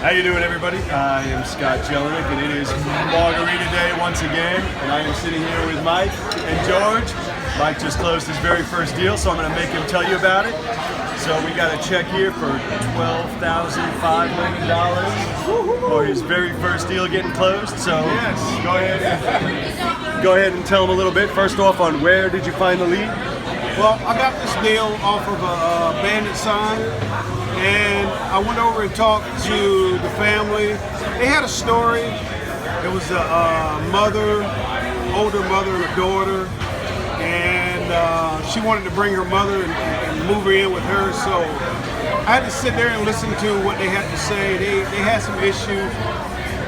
How you doing, everybody? I am Scott Jelinek, and it is Margarita Day once again, and I am sitting here with Mike and George. Mike just closed his very first deal, so I'm going to make him tell you about it. So we got a check here for $12,500 for his very first deal getting closed. So Yes. go ahead and tell him a little bit. First off, on where did you find the lead? Well, I got this deal off of a bandit sign, and I went over and talked to the family. They had a story. It was a mother, older mother and a daughter, and she wanted to bring her mother and move her in with her. So I had to sit there and listen to what they had to say. They had some issues,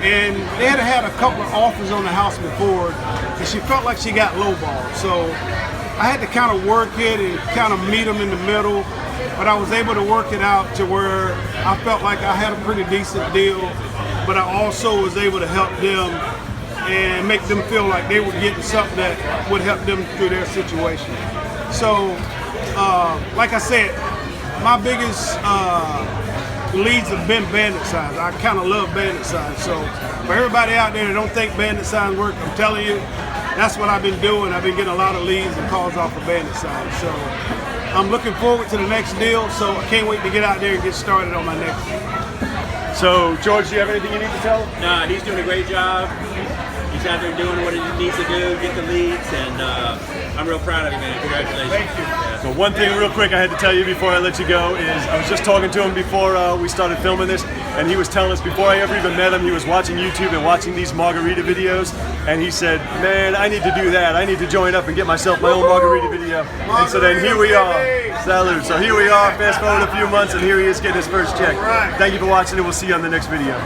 and they had a couple of offers on the house before, and she felt like she got lowballed. So I had to kind of work it and kind of meet them in the middle, but I was able to work it out to where I felt like I had a pretty decent deal, but I also was able to help them and make them feel like they were getting something that would help them through their situation. So, like I said, my biggest leads have been bandit signs. I kind of love bandit signs. So for everybody out there that don't think bandit signs work, I'm telling you, that's what I've been doing. I've been getting a lot of leads and calls off of bandit signs. So I'm looking forward to the next deal. So I can't wait to get out there and get started on my next one. So, George, do you have anything you need to tell him? No, he's doing a great job. He's out there doing what he needs to do, get the leads, and I'm real proud of him, man. Congratulations. Thank you. Yeah. So one thing real quick I had to tell you before I let you go is I was just talking to him before we started filming this, and he was telling us before I ever even met him, he was watching YouTube and watching these margarita videos, and he said, man, I need to do that. I need to join up and get myself my own margarita video. And so then here we are. Salute. So here we are, fast forward a few months, and here he is getting his first check. Right. Thank you for watching, and we'll see you on the next video.